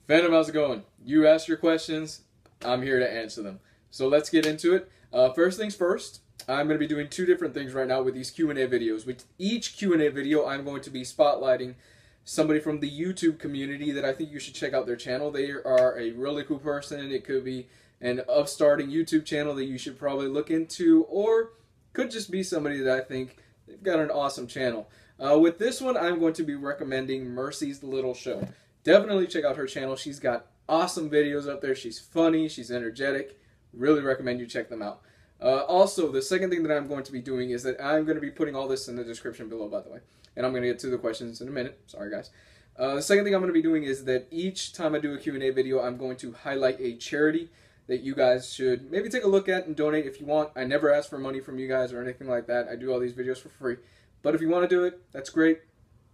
Phantom, how's it going? You asked your questions, I'm here to answer them. So let's get into it. First things first, I'm going to be doing two different things right now with these Q&A videos. With each Q&A video, I'm going to be spotlighting somebody from the YouTube community that I think you should check out their channel. They are a really cool person. It could be an upstarting YouTube channel that you should probably look into, or could just be somebody that I think they've got an awesome channel. With this one, I'm going to be recommending Mercy's Little Show. Definitely check out her channel. She's got awesome videos up there. She's funny. She's energetic. Really recommend you check them out. Also, the second thing that I'm going to be doing is that I'm going to be putting all this in the description below, by the way. And I'm going to get to the questions in a minute. Sorry, guys. The second thing I'm going to be doing is that each time I do a Q&A video, I'm going to highlight a charity that you guys should maybe take a look at and donate if you want. I never ask for money from you guys or anything like that. I do all these videos for free. But if you want to do it, that's great.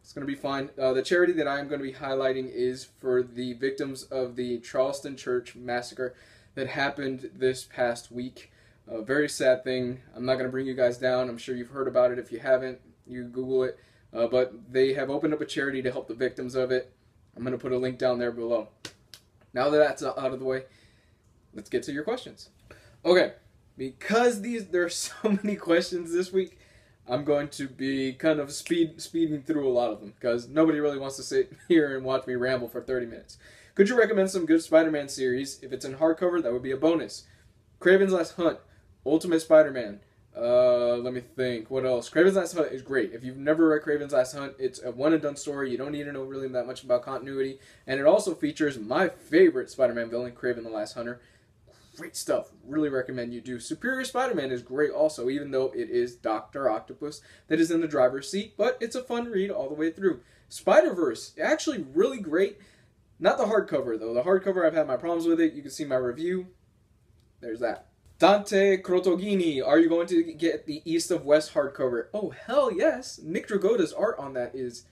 It's going to be fine. The charity that I'm going to be highlighting is for the victims of the Charleston Church massacre that happened this past week. A very sad thing. I'm not going to bring you guys down. I'm sure you've heard about it. If you haven't, you Google it. But they have opened up a charity to help the victims of it. I'm going to put a link down there below. Now that that's out of the way, let's get to your questions. Okay, because there are so many questions this week, I'm going to be kind of speeding through a lot of them because nobody really wants to sit here and watch me ramble for 30 minutes. Could you recommend some good Spider-Man series? If it's in hardcover, that would be a bonus. Kraven's Last Hunt, Ultimate Spider-Man. Let me think. What else? Kraven's Last Hunt is great. If you've never read Kraven's Last Hunt, it's a one-and-done story. You don't need to know really that much about continuity. And it also features my favorite Spider-Man villain, Kraven the Last Hunter. Great stuff. Really recommend you do. Superior Spider-Man is great also, even though it is Dr. Octopus that is in the driver's seat, but it's a fun read all the way through. Spider-Verse, actually really great. Not the hardcover, though. The hardcover, I've had my problems with it. You can see my review. There's that. Dante Crotogini, are you going to get the East of West hardcover? Oh, hell yes. Nick Dragotta's art on that is,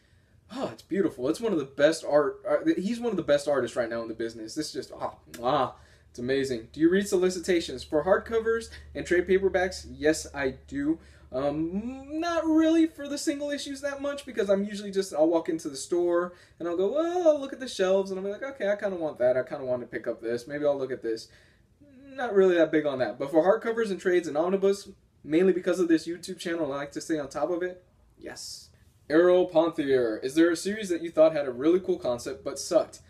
oh, it's beautiful. It's one of the best art. He's one of the best artists right now in the business. This is just, it's amazing. Do you read solicitations for hardcovers and trade paperbacks? Yes, I do. Not really for the single issues that much because I'm usually I'll walk into the store and I'll go, well, I'll look at the shelves and I'll be like, okay, I kind of want that. I kind of want to pick up this. Maybe I'll look at this. Not really that big on that. But for hardcovers and trades and Omnibus, mainly because of this YouTube channel, I like to stay on top of it. Yes. Arrow Ponthier, is there a series that you thought had a really cool concept but sucked?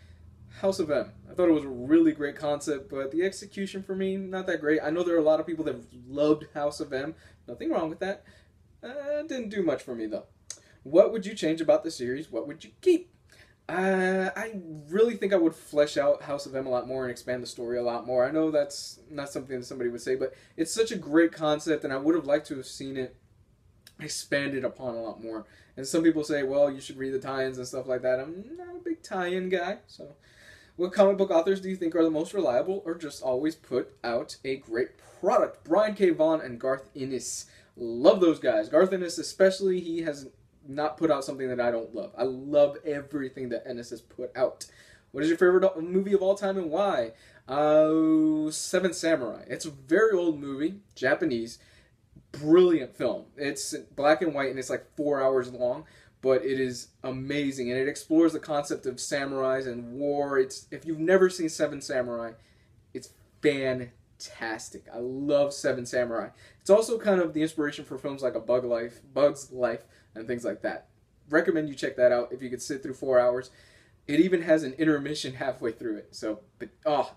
House of M. I thought it was a really great concept, but the execution for me, not that great. I know there are a lot of people that loved House of M. Nothing wrong with that. Didn't do much for me, though. What would you change about the series? What would you keep? I really think I would flesh out House of M a lot more and expand the story a lot more. I know that's not something that somebody would say, but it's such a great concept, and I would have liked to have seen it expanded upon a lot more. And some people say, well, you should read the tie-ins and stuff like that. I'm not a big tie-in guy, so... What comic book authors do you think are the most reliable or just always put out a great product? Brian K. Vaughan and Garth Ennis. Love those guys. Garth Ennis especially, he has not put out something that I don't love. I love everything that Ennis has put out. What is your favorite movie of all time and why? Seven Samurai. It's a very old movie, Japanese. Brilliant film. It's black and white and it's like 4 hours long. But it is amazing, and it explores the concept of samurais and war. If you've never seen Seven Samurai, it's fantastic. I love Seven Samurai. It's also kind of the inspiration for films like Bug's Life, and things like that. Recommend you check that out if you could sit through 4 hours. It even has an intermission halfway through it.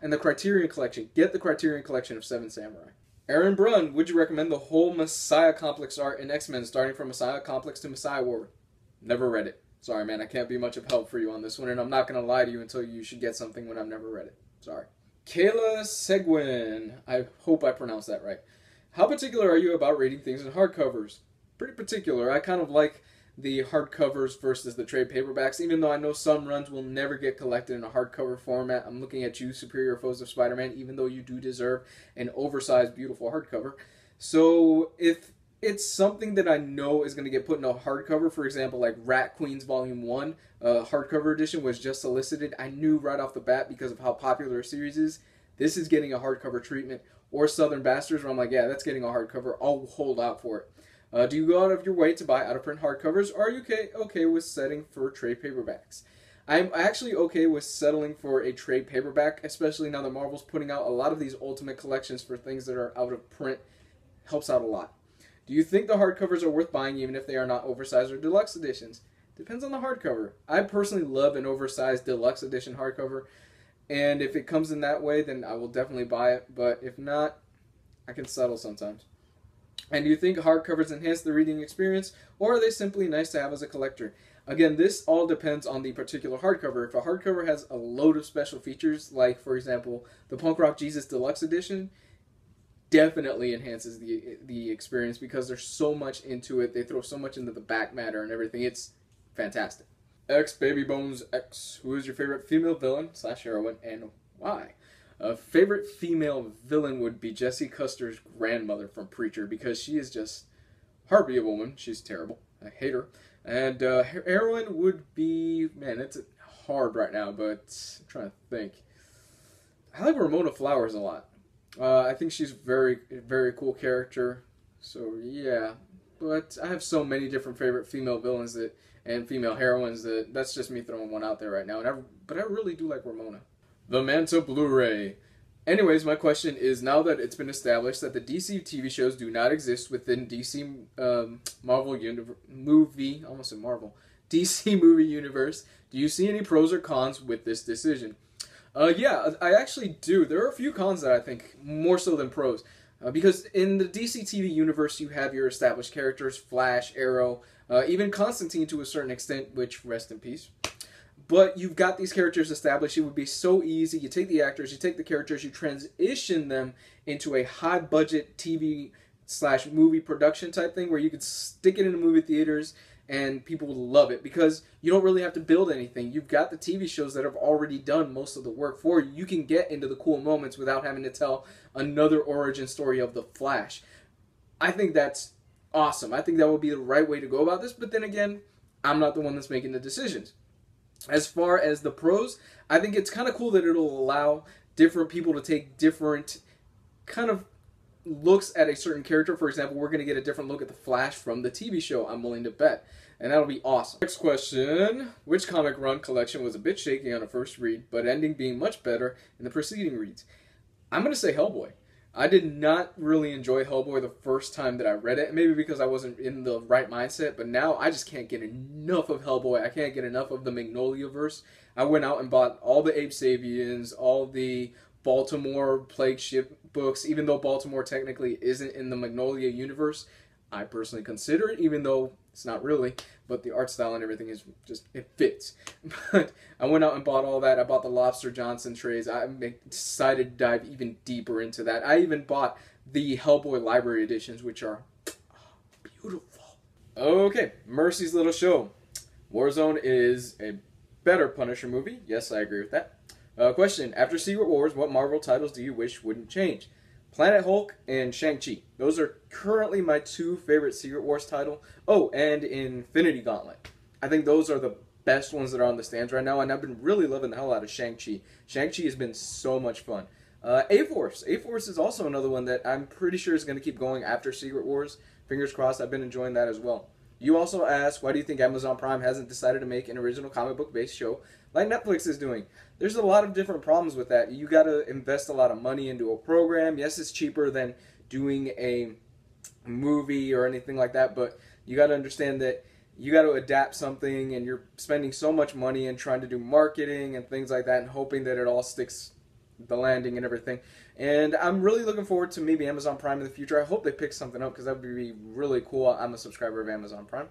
And the Criterion Collection. Get the Criterion Collection of Seven Samurai. Aaron Brunn, would you recommend the whole Messiah Complex art in X-Men, starting from Messiah Complex to Messiah War? Never read it. Sorry, man. I can't be much of help for you on this one, and I'm not going to lie to you until you should get something when I've never read it. Sorry. Kayla Seguin. I hope I pronounced that right. How particular are you about reading things in hardcovers? Pretty particular. I kind of like the hardcovers versus the trade paperbacks, even though I know some runs will never get collected in a hardcover format. I'm looking at you, Superior Foes of Spider-Man, even though you do deserve an oversized, beautiful hardcover. So if it's something that I know is going to get put in a hardcover. For example, like Rat Queens Volume 1, hardcover edition was just solicited. I knew right off the bat because of how popular a series is, this is getting a hardcover treatment. Or Southern Bastards, where I'm like, yeah, that's getting a hardcover. I'll hold out for it. Do you go out of your way to buy out-of-print hardcovers, or are you okay with setting for trade paperbacks? I'm actually okay with settling for a trade paperback, especially now that Marvel's putting out a lot of these Ultimate collections for things that are out of print. Helps out a lot. Do you think the hardcovers are worth buying even if they are not oversized or deluxe editions? Depends on the hardcover. I personally love an oversized deluxe edition hardcover, and if it comes in that way, then I will definitely buy it, but if not, I can settle sometimes. And do you think hardcovers enhance the reading experience, or are they simply nice to have as a collector? Again, this all depends on the particular hardcover. If a hardcover has a load of special features, like, for example, the Punk Rock Jesus Deluxe Edition, definitely enhances the experience because there's so much into it. They throw so much into the back matter and everything. It's fantastic. X Baby Bones X, who is your favorite female villain / heroine and why? A favorite female villain would be Jesse Custer's grandmother from Preacher because she is just hardly a woman. She's terrible. I hate her. And heroine would be, man, it's hard right now, but I'm trying to think. I like Ramona Flowers a lot. I think she's very, very cool character. So yeah, but I have so many different favorite female villains and female heroines that's just me throwing one out there right now. But I really do like Ramona. The Manta Blu-ray. Anyways, my question is, now that it's been established that the DC TV shows do not exist within DC Marvel movie, almost a Marvel, DC movie universe, do you see any pros or cons with this decision? Yeah, I actually do. There are a few cons that I think more so than pros. Because in the DC TV universe, you have your established characters, Flash, Arrow, even Constantine to a certain extent, which, rest in peace. But you've got these characters established. It would be so easy. You take the actors, you take the characters, you transition them into a high-budget TV / movie production type thing where you could stick it in the movie theaters and people will love it because you don't really have to build anything. You've got the TV shows that have already done most of the work for you. You can get into the cool moments without having to tell another origin story of the Flash. I think that's awesome. I think that would be the right way to go about this, but then again, I'm not the one that's making the decisions. As far as the pros, I think it's kind of cool that it'll allow different people to take different kind of looks at a certain character. For example, we're going to get a different look at the Flash from the TV show, I'm willing to bet. And that'll be awesome. Next question. Which comic run collection was a bit shaky on a first read, but ending being much better in the preceding reads? I'm going to say Hellboy. I did not really enjoy Hellboy the first time that I read it. Maybe because I wasn't in the right mindset, but now I just can't get enough of Hellboy. I can't get enough of the Magnolia-verse. I went out and bought all the Abe Sapiens, all the Baltimore Plague Ship books, even though Baltimore technically isn't in the Magnolia universe. I personally consider it, even though it's not really, but the art style and everything is just, it fits. But I went out and bought all that. I bought the Lobster Johnson trays. I'm excited to dive even deeper into that. I even bought the Hellboy library editions, which are beautiful. Okay, Mercy's Little Show. Warzone is a better Punisher movie. Yes, I agree with that. Question, after Secret Wars, what Marvel titles do you wish wouldn't change? Planet Hulk and Shang-Chi. Those are currently my two favorite Secret Wars title. Oh, and Infinity Gauntlet. I think those are the best ones that are on the stands right now, and I've been really loving the hell out of Shang-Chi. Shang-Chi has been so much fun. A-Force. A-Force is also another one that I'm pretty sure is going to keep going after Secret Wars. Fingers crossed, I've been enjoying that as well. You also asked, why do you think Amazon Prime hasn't decided to make an original comic book-based show like Netflix is doing? There's a lot of different problems with that. You got to invest a lot of money into a program. Yes, it's cheaper than doing a movie or anything like that, but you got to understand that you got to adapt something, and you're spending so much money and trying to do marketing and things like that and hoping that it all sticks the landing and everything. And I'm really looking forward to maybe Amazon Prime in the future. I hope they pick something up because that would be really cool. I'm a subscriber of Amazon Prime.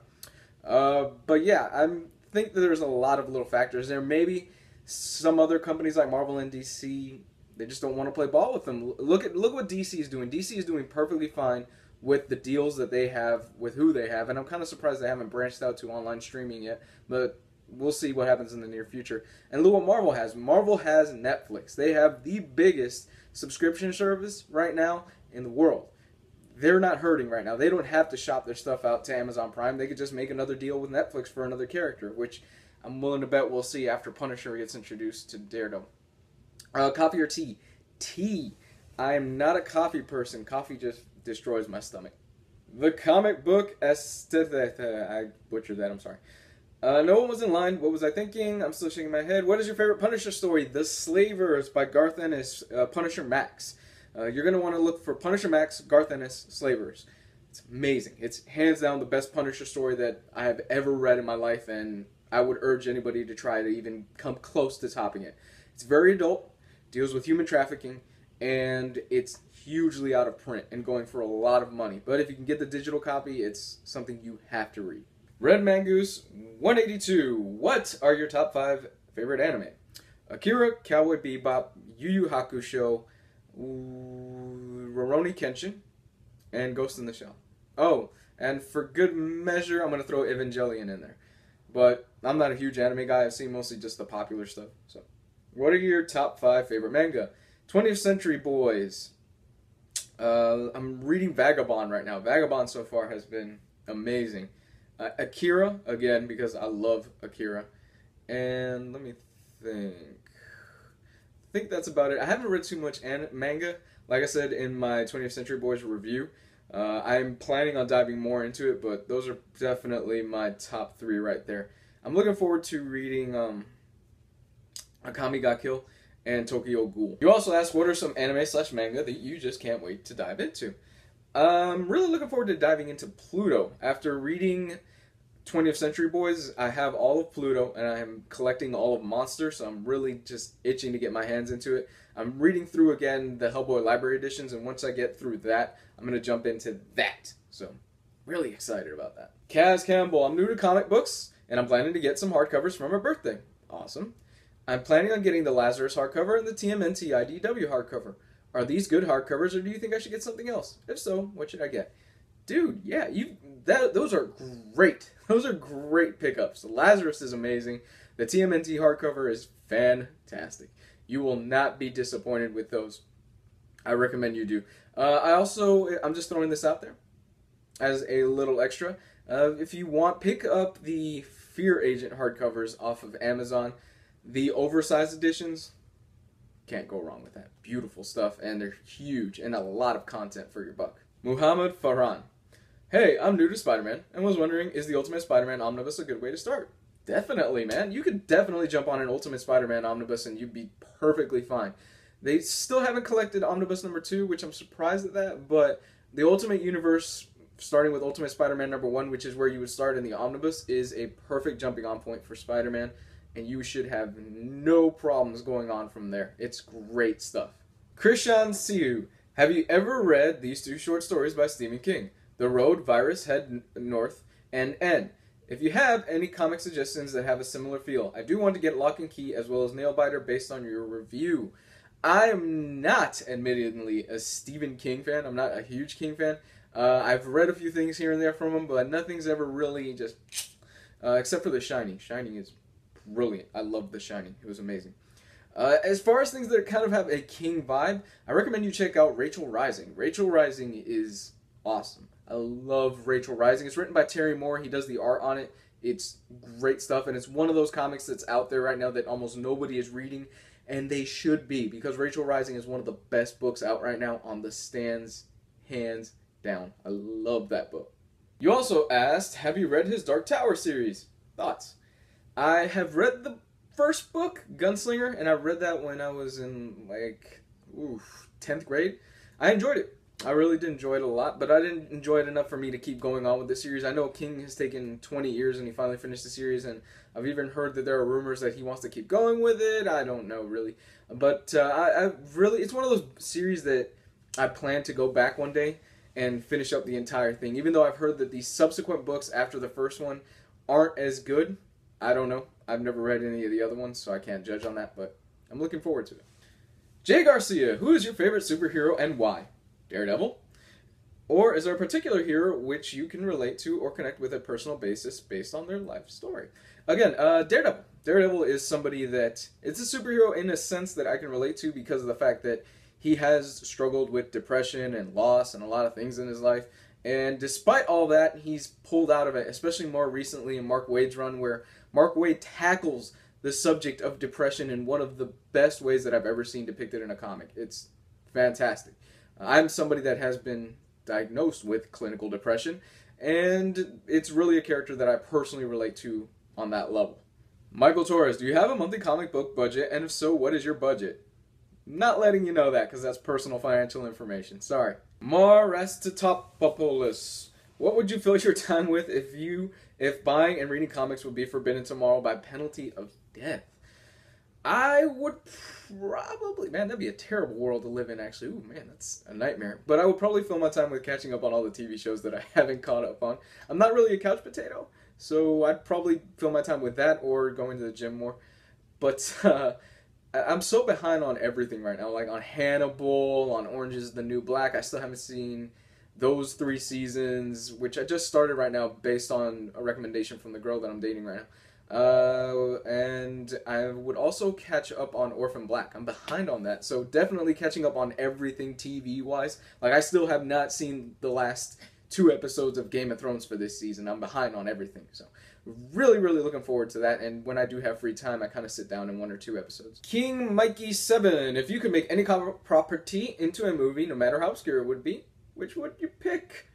But yeah, I think that there's a lot of little factors there. Maybe some other companies like Marvel and DC, they just don't want to play ball with them. Look what DC is doing. DC is doing perfectly fine with the deals that they have with who they have, and I'm kind of surprised they haven't branched out to online streaming yet, but we'll see what happens in the near future. And look what Marvel has. Marvel has Netflix. They have the biggest subscription service right now in the world. They're not hurting right now. They don't have to shop their stuff out to Amazon Prime. They could just make another deal with Netflix for another character, which I'm willing to bet we'll see after Punisher gets introduced to Daredevil. Coffee or tea? Tea. I am not a coffee person. Coffee just destroys my stomach. The comic book aesthetic. I butchered that, I'm sorry. No one was in line. What was I thinking? I'm still shaking my head. What is your favorite Punisher story? The Slavers by Garth Ennis, Punisher Max. You're going to want to look for Punisher Max, Garth Ennis, Slavers. It's amazing. It's hands down the best Punisher story that I have ever read in my life, and I would urge anybody to try to even come close to topping it. It's very adult, deals with human trafficking, and it's hugely out of print and going for a lot of money. But if you can get the digital copy, it's something you have to read. Red Mangoose 182. What are your top 5 favorite anime? Akira, Cowboy Bebop, Yu Yu Hakusho, Rurouni Kenshin, and Ghost in the Shell. Oh, and for good measure, I'm going to throw Evangelion in there. But I'm not a huge anime guy. I've seen mostly just the popular stuff. So, what are your top 5 favorite manga? 20th Century Boys. I'm reading Vagabond right now. Vagabond so far has been amazing. Akira, again, because I love Akira. And let me think. I think that's about it. I haven't read too much manga. Like I said in my 20th Century Boys review, I'm planning on diving more into it, but those are definitely my top 3 right there. I'm looking forward to reading Akame ga Kill and Tokyo Ghoul. You also asked what are some anime/manga that you just can't wait to dive into. I'm really looking forward to diving into Pluto. After reading 20th Century Boys, I have all of Pluto, and I am collecting all of Monster, so I'm really just itching to get my hands into it. I'm reading through, again, the Hellboy Library Editions, and once I get through that, I'm going to jump into that. So, really excited about that. Kaz Campbell, I'm new to comic books, and I'm planning to get some hardcovers for my birthday. Awesome. I'm planning on getting the Lazarus hardcover and the TMNT IDW hardcover. Are these good hardcovers, or do you think I should get something else? If so, what should I get? Dude, yeah, those are great. Those are great pickups. The Lazarus is amazing. The TMNT hardcover is fantastic. You will not be disappointed with those. I recommend you do. I'm just throwing this out there as a little extra. If you want, pick up the Fear Agent hardcovers off of Amazon. The oversized editions, can't go wrong with that. Beautiful stuff, and they're huge and a lot of content for your buck. Muhammad Farhan. Hey, I'm new to Spider-Man and was wondering, is the Ultimate Spider-Man Omnibus a good way to start? Definitely, man. You could definitely jump on an Ultimate Spider-Man Omnibus and you'd be perfectly fine. They still haven't collected Omnibus number 2, which I'm surprised at that, but the Ultimate Universe, starting with Ultimate Spider-Man number 1, which is where you would start in the Omnibus, is a perfect jumping on point for Spider-Man, and you should have no problems going on from there. It's great stuff. Krishan Siu. Have you ever read these 2 short stories by Stephen King? The Road, Virus, Head North, and N. If you have any comic suggestions that have a similar feel, I do want to get Lock and Key as well as Nailbiter based on your review. I am not, admittedly, a Stephen King fan. I'm not a huge King fan. I've read a few things here and there from him, but nothing's ever really just... except for The Shining. Shining is brilliant. I love The Shining. It was amazing. As far as things that kind of have a King vibe, I recommend you check out Rachel Rising. Rachel Rising is awesome. I love Rachel Rising. It's written by Terry Moore. He does the art on it. It's great stuff, and it's one of those comics that's out there right now that almost nobody is reading, and they should be, because Rachel Rising is one of the best books out right now on the stands, hands down. I love that book. You also asked, have you read his Dark Tower series? Thoughts? I have read the first book, Gunslinger, and I read that when I was in, 10th grade. I enjoyed it. I really did enjoy it a lot, but I didn't enjoy it enough for me to keep going on with the series. I know King has taken 20 years and he finally finished the series, and I've even heard that there are rumors that he wants to keep going with it. I don't know, really. But it's one of those series that I plan to go back one day and finish up the entire thing. Even though I've heard that the subsequent books after the first one aren't as good, I don't know. I've never read any of the other ones, so I can't judge on that, but I'm looking forward to it. Jay Garcia, who is your favorite superhero and why? Daredevil? Or is there a particular hero which you can relate to or connect with a personal basis based on their life story? Again, Daredevil. Daredevil is somebody that, it's a superhero in a sense that I can relate to because of the fact that he has struggled with depression and loss and a lot of things in his life. And despite all that, he's pulled out of it, especially more recently in Mark Waid's run, where Mark Waid tackles the subject of depression in one of the best ways that I've ever seen depicted in a comic. It's fantastic. I'm somebody that has been diagnosed with clinical depression, and it's really a character that I personally relate to on that level. Michael Torres, do you have a monthly comic book budget? And if so, what is your budget? Not letting you know that because that's personal financial information. Sorry. Marastotopoulos, what would you fill your time with if buying and reading comics would be forbidden tomorrow by penalty of death? I would probably, man, that'd be a terrible world to live in, actually. Ooh, man, that's a nightmare. But I would probably fill my time with catching up on all the TV shows that I haven't caught up on. I'm not really a couch potato, so I'd probably fill my time with that or going to the gym more. But I'm so behind on everything right now, like on Hannibal, on Orange is the New Black. I still haven't seen those 3 seasons, which I just started right now based on a recommendation from the girl that I'm dating right now. And I would also catch up on Orphan Black. I'm behind on that, so definitely catching up on everything TV-wise. Like, I still have not seen the last 2 episodes of Game of Thrones for this season. I'm behind on everything, so really, really looking forward to that. And when I do have free time, I kind of sit down in 1 or 2 episodes. King Mikey7, if you could make any comic property into a movie, no matter how obscure it would be, which would you pick?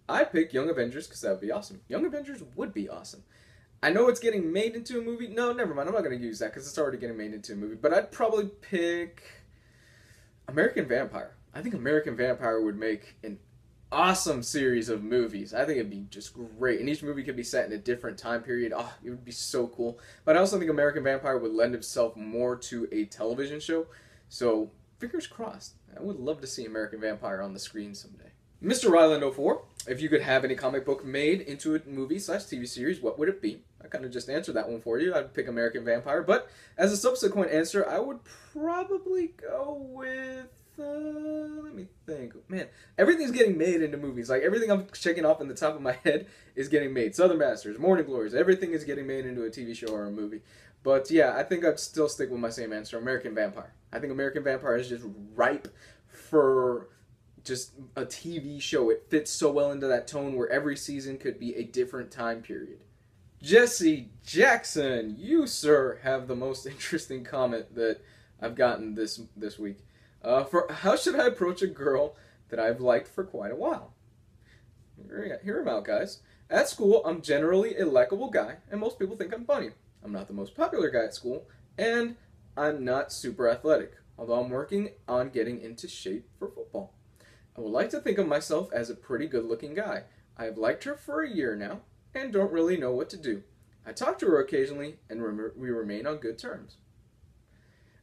I'd pick Young Avengers because that would be awesome. Young Avengers would be awesome. I know it's getting made into a movie. No, never mind. I'm not going to use that because it's already getting made into a movie. But I'd probably pick American Vampire. I think American Vampire would make an awesome series of movies. I think it'd be just great. And each movie could be set in a different time period. Oh, it would be so cool. But I also think American Vampire would lend itself more to a television show. So, fingers crossed. I would love to see American Vampire on the screen someday. Mr. Ryland04, if you could have any comic book made into a movie/TV series, what would it be? I kind of just answered that one for you. I'd pick American Vampire, but as a subsequent answer, I would probably go with, let me think. Man, everything's getting made into movies. Like, everything I'm checking off in the top of my head is getting made. Southern Bastards, Morning Glories, everything is getting made into a TV show or a movie. But yeah, I think I'd still stick with my same answer, American Vampire. I think American Vampire is just ripe for just a TV show. It fits so well into that tone where every season could be a different time period. Jesse Jackson, you, sir, have the most interesting comment that I've gotten this week. For how should I approach a girl that I've liked for quite a while? Hear him out, guys. At school, I'm generally a likable guy, and most people think I'm funny. I'm not the most popular guy at school, and I'm not super athletic, although I'm working on getting into shape for football. I would like to think of myself as a pretty good-looking guy. I have liked her for a year now, and don't really know what to do. I talk to her occasionally, and we remain on good terms.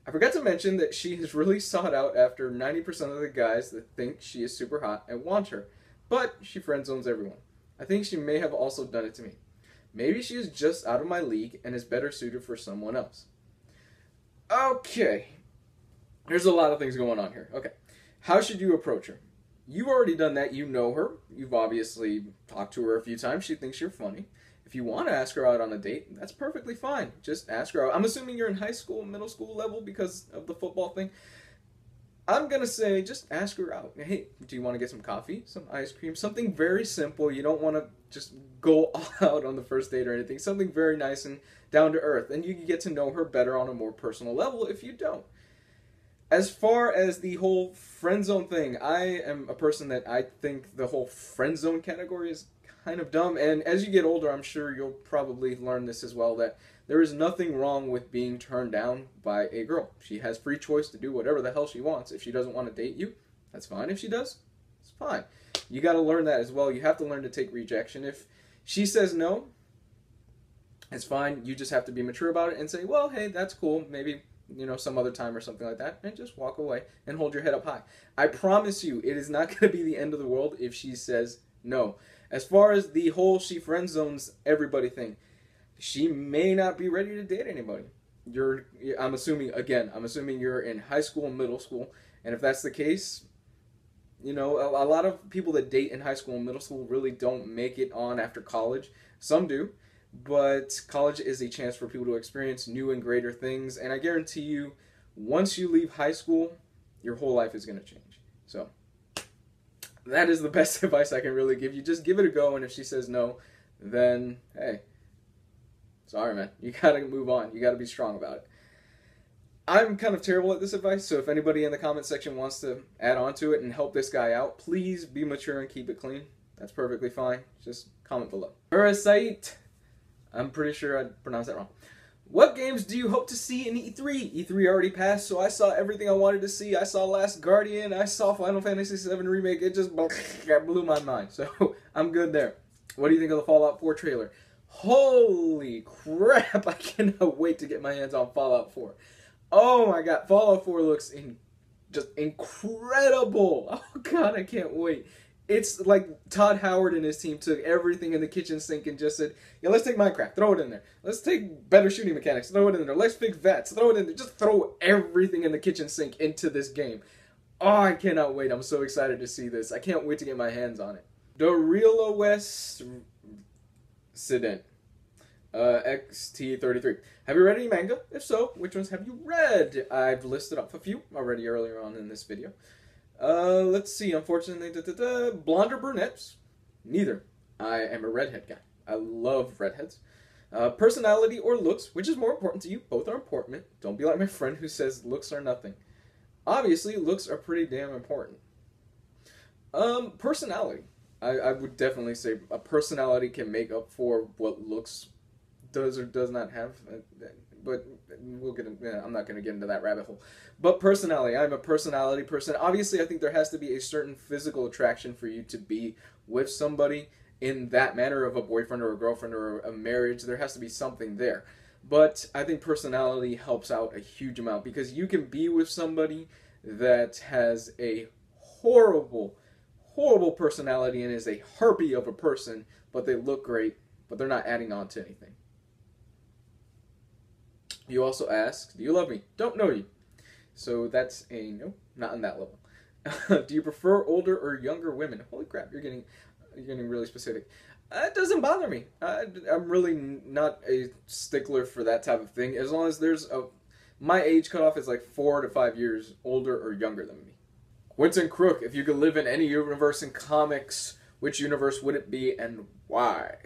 I forgot to mention that she is really sought out after 90% of the guys that think she is super hot and want her, but she friend zones everyone. I think she may have also done it to me. Maybe she is just out of my league and is better suited for someone else. Okay. There's a lot of things going on here. Okay. How should you approach her? You've already done that. You know her. You've obviously talked to her a few times. She thinks you're funny. If you want to ask her out on a date, that's perfectly fine. Just ask her out. I'm assuming you're in high school, middle school level because of the football thing. I'm going to say just ask her out. Hey, do you want to get some coffee, some ice cream, something very simple. You don't want to just go all out on the first date or anything. Something very nice and down to earth. And you can get to know her better on a more personal level if you don't. As far as the whole friend zone thing, I am a person that I think the whole friend zone category is kind of dumb. And as you get older, I'm sure you'll probably learn this as well, that there is nothing wrong with being turned down by a girl. She has free choice to do whatever the hell she wants. If she doesn't want to date you, that's fine. If she does, it's fine. You got to learn that as well. You have to learn to take rejection. If she says no, it's fine. You just have to be mature about it and say, well, hey, that's cool. Maybe, you know, some other time or something like that, and just walk away and hold your head up high. I promise you, it is not going to be the end of the world if she says no. As far as the whole she friend zones everybody thing, she may not be ready to date anybody. I'm assuming you're in high school and middle school, and if that's the case, you know, a lot of people that date in high school and middle school really don't make it on after college. Some do. But college is a chance for people to experience new and greater things. And I guarantee you, once you leave high school, your whole life is going to change. So, that is the best advice I can really give you. Just give it a go. And if she says no, then, hey, sorry, man. You got to move on. You got to be strong about it. I'm kind of terrible at this advice. So, if anybody in the comment section wants to add on to it and help this guy out, please be mature and keep it clean. That's perfectly fine. Just comment below. Parasite. I'm pretty sure I pronounced that wrong. What games do you hope to see in E3? E3 already passed, so I saw everything I wanted to see. I saw Last Guardian, I saw Final Fantasy VII Remake. It just blew my mind, so I'm good there. What do you think of the Fallout 4 trailer? Holy crap, I cannot wait to get my hands on Fallout 4. Oh my god, Fallout 4 looks just incredible. Oh god, I can't wait. It's like Todd Howard and his team took everything in the kitchen sink and just said, yeah, let's take Minecraft, throw it in there. Let's take better shooting mechanics, throw it in there. Let's fix VATS, throw it in there. Just throw everything in the kitchen sink into this game. Oh, I cannot wait. I'm so excited to see this. I can't wait to get my hands on it. The Real OS Sedan. XT33. Have you read any manga? If so, which ones have you read? I've listed off a few already earlier on in this video. Let's see. Unfortunately, blonde or brunettes? Neither. I am a redhead guy. I love redheads. Personality or looks? Which is more important to you? Both are important. Don't be like my friend who says looks are nothing. Obviously, looks are pretty damn important. Personality. I would definitely say a personality can make up for what looks does or does not have, but we'll get into, I'm not going to get into that rabbit hole. But personality, I'm a personality person. Obviously, I think there has to be a certain physical attraction for you to be with somebody in that manner of a boyfriend or a girlfriend or a marriage. There has to be something there. But I think personality helps out a huge amount because you can be with somebody that has a horrible personality and is a harpy of a person, but they look great, but they're not adding on to anything. You also ask, do you love me? Don't know you. So that's a no, not on that level. Do you prefer older or younger women? Holy crap, you're getting really specific. It doesn't bother me. I'm really not a stickler for that type of thing. As long as there's my age cutoff is like 4 to 5 years older or younger than me. Quentin Crook, if you could live in any universe in comics, which universe would it be and why?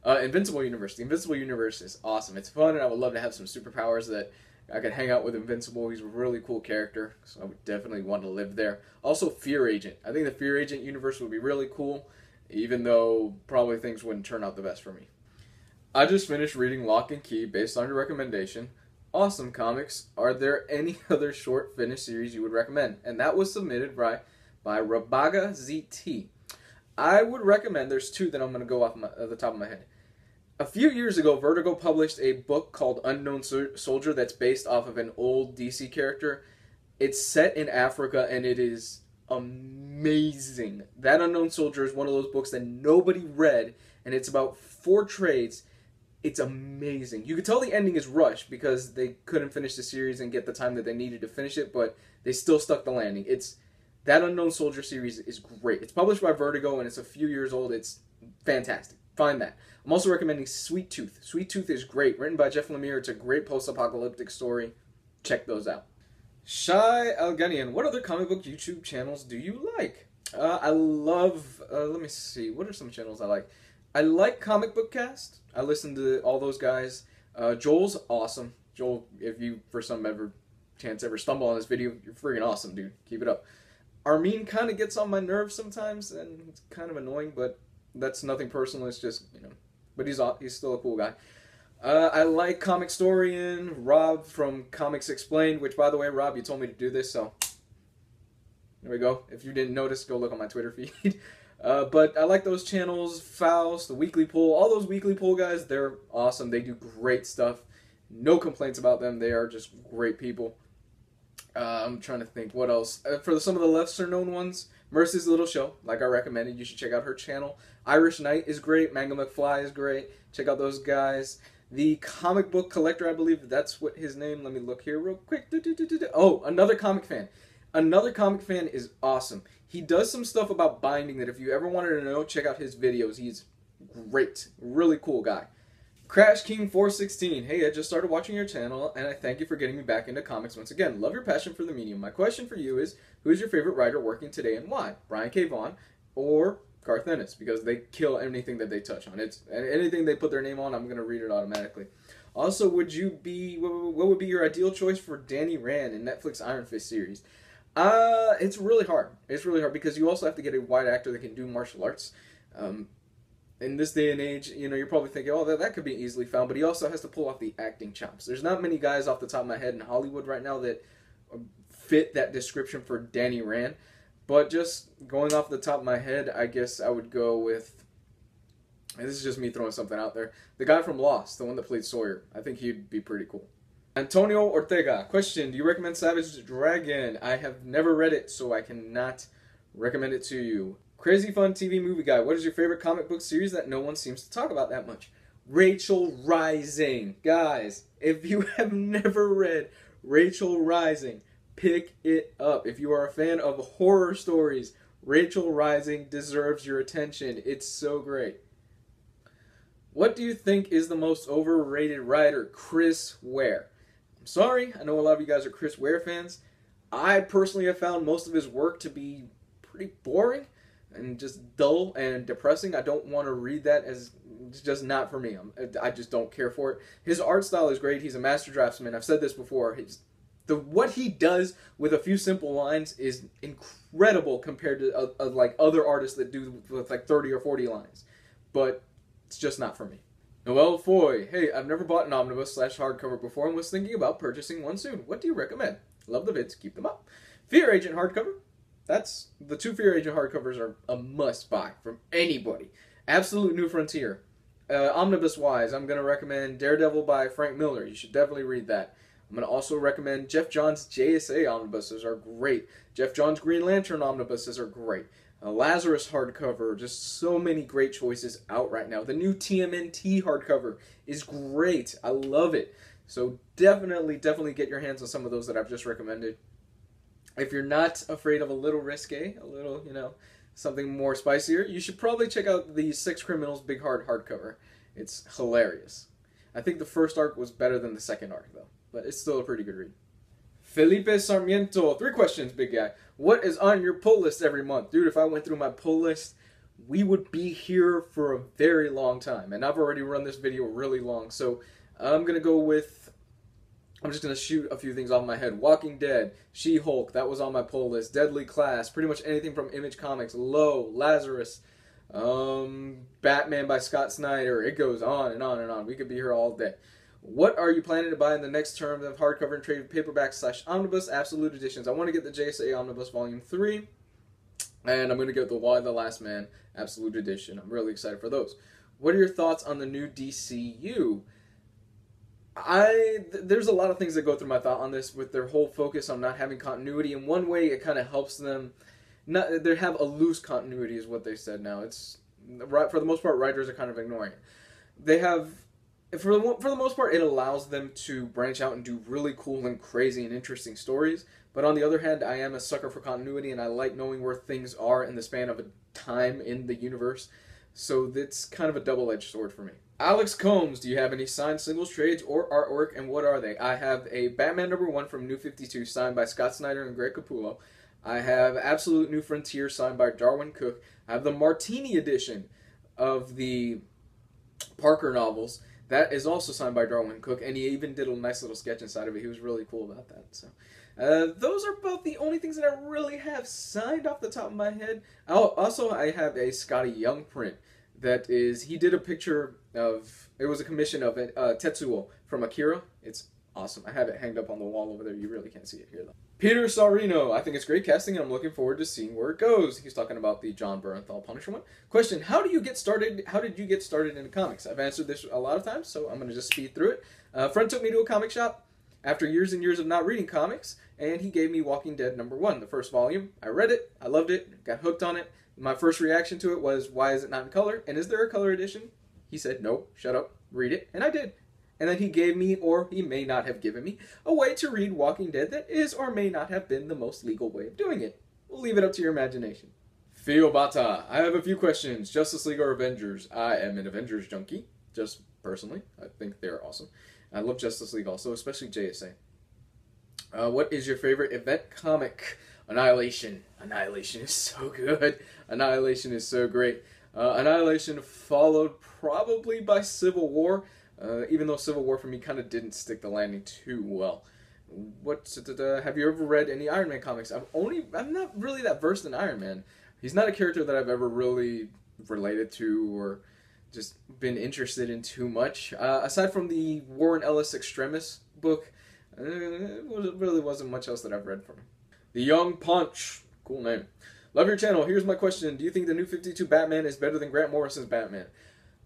Invincible Universe. The Invincible Universe is awesome. It's fun, and I would love to have some superpowers that I could hang out with Invincible. He's a really cool character, so I would definitely want to live there. Also, Fear Agent. I think the Fear Agent universe would be really cool, even though probably things wouldn't turn out the best for me. I just finished reading Lock and Key based on your recommendation. Awesome comics. Are there any other short finished series you would recommend? And that was submitted by Rabaga ZT. I would recommend, there's two that I'm going to go off the top of my head. A few years ago, Vertigo published a book called Unknown Soldier that's based off of an old DC character. It's set in Africa, and it is amazing. That Unknown Soldier is one of those books that nobody read, and it's about 4 trades. It's amazing. You could tell the ending is rushed because they couldn't finish the series and get the time that they needed to finish it, but they still stuck the landing. That Unknown Soldier series is great. It's published by Vertigo, and it's a few years old. It's fantastic. Find that. I'm also recommending Sweet Tooth. Sweet Tooth is great. Written by Jeff Lemire. It's a great post-apocalyptic story. Check those out. Shy Alganian, what other comic book YouTube channels do you like? I love, let me see, what are some channels I like? I like Comic Book Cast. I listen to all those guys. Joel's awesome. Joel, if you, for some chance ever stumble on this video, you're freaking awesome, dude. Keep it up. Armin kind of gets on my nerves sometimes, and it's kind of annoying, but that's nothing personal. It's just, but he's still a cool guy. I like Comic Storian, Rob from Comics Explained, which, by the way, Rob, you told me to do this, so there we go. If you didn't notice, go look on my Twitter feed. But I like those channels, Faust, the Weekly Pull, all those Weekly Pull guys, they're awesome. They do great stuff. No complaints about them. They are just great people. I'm trying to think what else. For some of the lesser known ones, Mercy's Little Show, like I recommended, you should check out her channel. Irish Knight is great. Manga McFly is great. Check out those guys. The Comic Book Collector, I believe that's what his name. Let me look here real quick. Oh, Another Comic Fan. Another Comic Fan is awesome. He does some stuff about binding that if you ever wanted to know, check out his videos. He's great. Really cool guy. Crash King 416. Hey, I just started watching your channel, and I thank you for getting me back into comics once again. Love your passion for the medium. My question for you is, who is your favorite writer working today and why? Brian K. Vaughan or Garth Ennis? Because they kill anything that they touch on. Anything they put their name on, I'm going to read it automatically. Also, what would be your ideal choice for Danny Rand in Netflix Iron Fist series? It's really hard. It's really hard because you also have to get a white actor that can do martial arts. in this day and age, you know, you're probably thinking, oh, that could be easily found, but he also has to pull off the acting chops. There's not many guys off the top of my head in Hollywood right now that fit that description for Danny Rand, but just going off the top of my head, I guess I would go with, and this is just me throwing something out there, the guy from Lost, the one that played Sawyer. I think he'd be pretty cool. Antonio Ortega, question, do you recommend Savage Dragon? I have never read it, so I cannot recommend it to you. Crazy Fun TV Movie Guy, what is your favorite comic book series that no one seems to talk about that much? Rachel Rising. Guys, if you have never read Rachel Rising, pick it up. If you are a fan of horror stories, Rachel Rising deserves your attention. It's so great. What do you think is the most overrated writer? Chris Ware. I'm sorry, I know a lot of you guys are Chris Ware fans. I personally have found most of his work to be pretty boring and just dull and depressing. I don't want to read that, as it's just not for me. I just don't care for it. His art style is great. He's a master draftsman. I've said this before. What he does with a few simple lines is incredible compared to like other artists that do with like 30 or 40 lines. But it's just not for me. Noel Foy, hey, I've never bought an Omnibus / hardcover before and was thinking about purchasing one soon. What do you recommend? Love the vids, keep them up. Fear Agent hardcover. The 2 Fear Agent hardcovers are a must buy from anybody. Absolute New Frontier. Omnibus wise, I'm going to recommend Daredevil by Frank Miller. You should definitely read that. I'm going to also recommend Jeff Johns' JSA omnibuses are great. Jeff Johns' Green Lantern omnibuses are great. Lazarus hardcover, just so many great choices out right now. The new TMNT hardcover is great. I love it. So definitely get your hands on some of those that I've just recommended. If you're not afraid of a little risque, a little, you know, something more spicier, you should probably check out the Six Criminals Big Hard hardcover. It's hilarious. I think the first arc was better than the second arc, though. But it's still a pretty good read. Felipe Sarmiento, 3 questions, big guy. What is on your pull list every month? Dude, if I went through my pull list, we would be here for a very long time. And I've already run this video really long. So I'm going to go with, I'm just going to shoot a few things off my head. Walking Dead, She-Hulk, that was on my pull list. Deadly Class, pretty much anything from Image Comics. Low, Lazarus, Batman by Scott Snyder. It goes on and on and on. We could be here all day. What are you planning to buy in the next term of hardcover and trade paperbacks / omnibus absolute editions? I want to get the JSA Omnibus Volume 3, and I'm going to get the Why the Last Man absolute edition. I'm really excited for those. What are your thoughts on the new DCU? There's a lot of things that go through my thought on this with their whole focus on not having continuity. In one way, it kind of helps them. They have a loose continuity is what they said now. It's for the most part, writers are kind of ignoring it. They have... For the most part, it allows them to branch out and do really cool and crazy and interesting stories. But on the other hand, I am a sucker for continuity, and I like knowing where things are in the span of a time in the universe. So that's kind of a double-edged sword for me. Alex Combs, do you have any signed singles, trades, or artwork, and what are they? I have a Batman #1 from New 52 signed by Scott Snyder and Greg Capullo. I have Absolute New Frontier signed by Darwin Cook. I have the Martini edition of the Parker novels. That is also signed by Darwin Cook, and he even did a nice little sketch inside of it. He was really cool about that. So, those are about the only things that I really have signed off the top of my head. Also, I have a Scotty Young print that is, he did a picture of, it was a commission of it, Tetsuo from Akira. It's awesome. I have it hanged up on the wall over there. You really can't see it here, though. Peter Sarino, I think it's great casting, and I'm looking forward to seeing where it goes. He's talking about the John Bernthal Punisher one. Question, how did you get started into comics? I've answered this a lot of times, so I'm going to just speed through it. A friend took me to a comic shop after years and years of not reading comics, and he gave me Walking Dead #1, the first volume. I read it, I loved it, got hooked on it. My first reaction to it was, why is it not in color? And is there a color edition? He said, no, shut up, read it, and I did. And then he gave me, or he may not have given me, a way to read Walking Dead that is or may not have been the most legal way of doing it. We'll leave it up to your imagination. Theo Bata, I have a few questions. Justice League or Avengers? I am an Avengers junkie, just personally. I think they're awesome. I love Justice League also, especially JSA. What is your favorite event comic? Annihilation. Annihilation is so good. Annihilation is so great. Annihilation followed probably by Civil War. Even though Civil War for me kind of didn't stick the landing too well. Have you ever read any Iron Man comics? I'm not really that versed in Iron Man. He's not a character that I've ever really related to or just been interested in too much. Aside from the Warren Ellis Extremis book, it really wasn't much else that I've read from him. The Young Punch. Cool name. Love your channel. Here's my question. Do you think the new 52 Batman is better than Grant Morrison's Batman?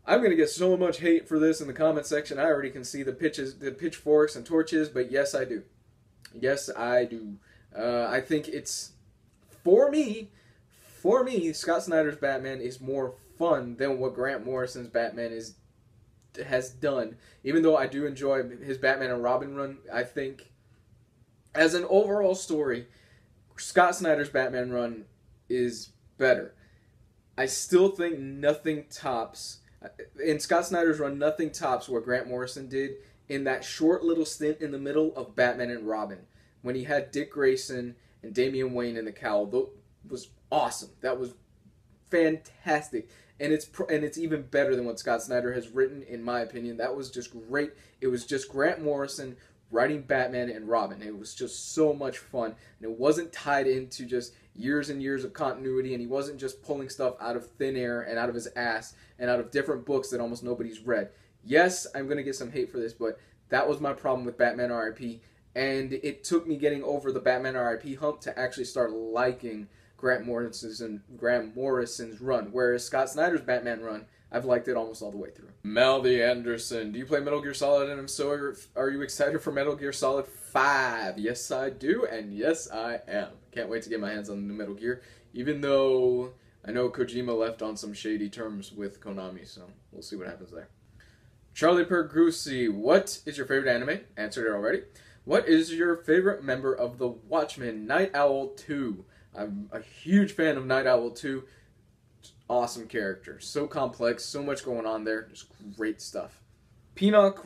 I'm going to get so much hate for this in the comment section. I already can see the pitchforks and torches, but yes, I do. Yes, I do. I think it's, for me, Scott Snyder's Batman is more fun than what Grant Morrison's Batman has done. Even though I do enjoy his Batman and Robin run, I think as an overall story, Scott Snyder's Batman run is better. I still think nothing tops, in Scott Snyder's run, nothing tops what Grant Morrison did in that short little stint in the middle of Batman and Robin, when he had Dick Grayson and Damian Wayne in the cowl. That was awesome. That was fantastic. And it's even better than what Scott Snyder has written, in my opinion. That was just great. It was just Grant Morrison writing Batman and Robin. It was just so much fun. And it wasn't tied into just years and years of continuity, and he wasn't just pulling stuff out of thin air and out of his ass and out of different books that almost nobody's read. Yes, I'm going to get some hate for this, but that was my problem with Batman R.I.P. And it took me getting over the Batman R.I.P. hump to actually start liking Grant Morrison's run, whereas Scott Snyder's Batman run, I've liked it almost all the way through. Melody Anderson, do you play Metal Gear Solid? And if so, are you excited for Metal Gear Solid 5? Yes, I do, and yes, I am. Can't wait to get my hands on the new Metal Gear, even though I know Kojima left on some shady terms with Konami, so we'll see what happens there. Charlie Pergusi, what is your favorite anime? Answered it already. What is your favorite member of the Watchmen? Night Owl 2. I'm a huge fan of Night Owl 2. Awesome character. So complex, so much going on there. Just great stuff. Peanut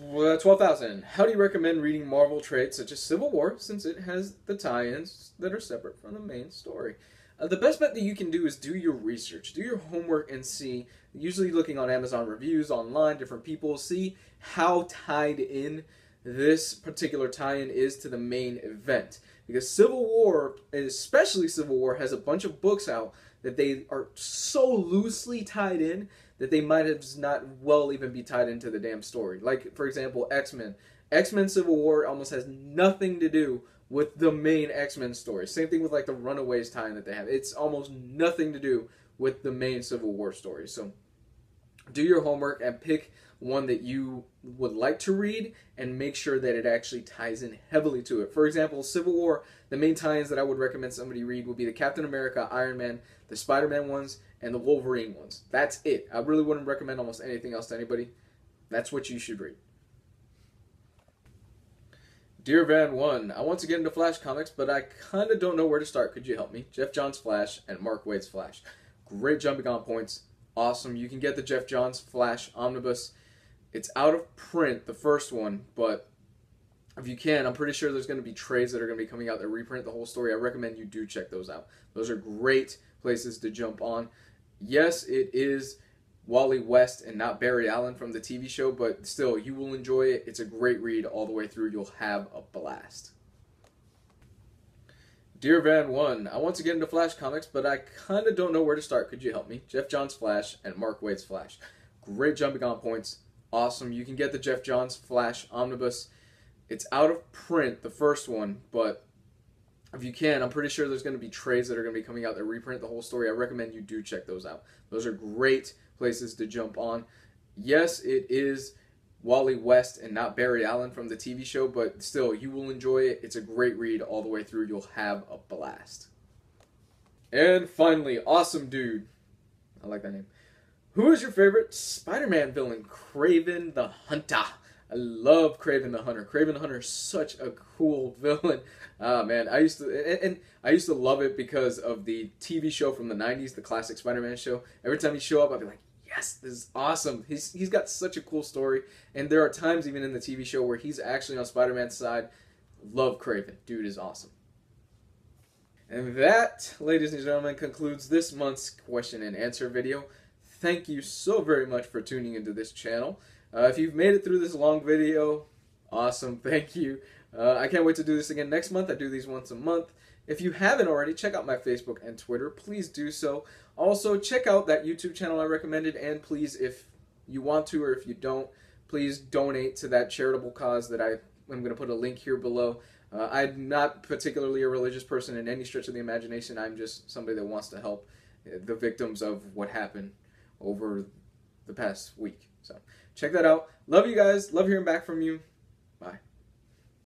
12,000. How do you recommend reading Marvel trades such as Civil War, since it has the tie-ins that are separate from the main story? The best bet that you can do is do your research. Do your homework and see, usually looking on Amazon reviews, online, different people, see how tied in this particular tie-in is to the main event. Because Civil War, especially Civil War, has a bunch of books out that they are so loosely tied in that they might have not well even be tied into the damn story. Like, for example, X-Men. X-Men Civil War almost has nothing to do with the main X-Men story. Same thing with like the Runaways tie-in that they have. It's almost nothing to do with the main Civil War story. So do your homework and pick one that you would like to read and make sure that it actually ties in heavily to it. For example, Civil War, the main tie-ins that I would recommend somebody read would be the Captain America, Iron Man, the Spider-Man ones, and the Wolverine ones. That's it. I really wouldn't recommend almost anything else to anybody. That's what you should read. Dear Van 1, I want to get into Flash comics, but I kind of don't know where to start. Could you help me? Jeff Johns' Flash and Mark Waid's Flash. Great jumping on points. Awesome. You can get the Jeff Johns Flash Omnibus. It's out of print, the first one, but if you can, I'm pretty sure there's going to be trades that are going to be coming out that reprint the whole story. I recommend you do check those out. Those are great places to jump on. Yes, it is Wally West and not Barry Allen from the TV show, but still, you will enjoy it. It's a great read all the way through. You'll have a blast. Dear Van 1, I want to get into Flash comics, but I kind of don't know where to start. Could you help me? Jeff Johns' Flash and Mark Waid's Flash. Great jumping on points. Awesome. You can get the Jeff Johns Flash Omnibus. It's out of print, the first one, but if you can, I'm pretty sure there's going to be trades that are going to be coming out that reprint the whole story. I recommend you do check those out. Those are great places to jump on. Yes, it is Wally West and not Barry Allen from the TV show, but still, you will enjoy it. It's a great read all the way through. You'll have a blast. And finally, Awesome Dude. I like that name. Who is your favorite Spider-Man villain? Kraven the Hunter. I love Kraven the Hunter. Kraven the Hunter is such a cool villain. Man, I used to love it because of the TV show from the 90s, the classic Spider-Man show. Every time he'd show up, I'd be like, yes, this is awesome. He's got such a cool story. And there are times even in the TV show where he's actually on Spider-Man's side. Love Kraven. Dude is awesome. And that, ladies and gentlemen, concludes this month's question and answer video. Thank you so very much for tuning into this channel. If you've made it through this long video, awesome, thank you. I can't wait to do this again next month. I do these once a month. If you haven't already, check out my Facebook and Twitter. Please do so. Also, check out that YouTube channel I recommended, and please, if you want to or if you don't, please donate to that charitable cause that I'm going to put a link here below. I'm not particularly a religious person in any stretch of the imagination. I'm just somebody that wants to help the victims of what happened over the past week. So check that out. Love you guys. Love hearing back from you.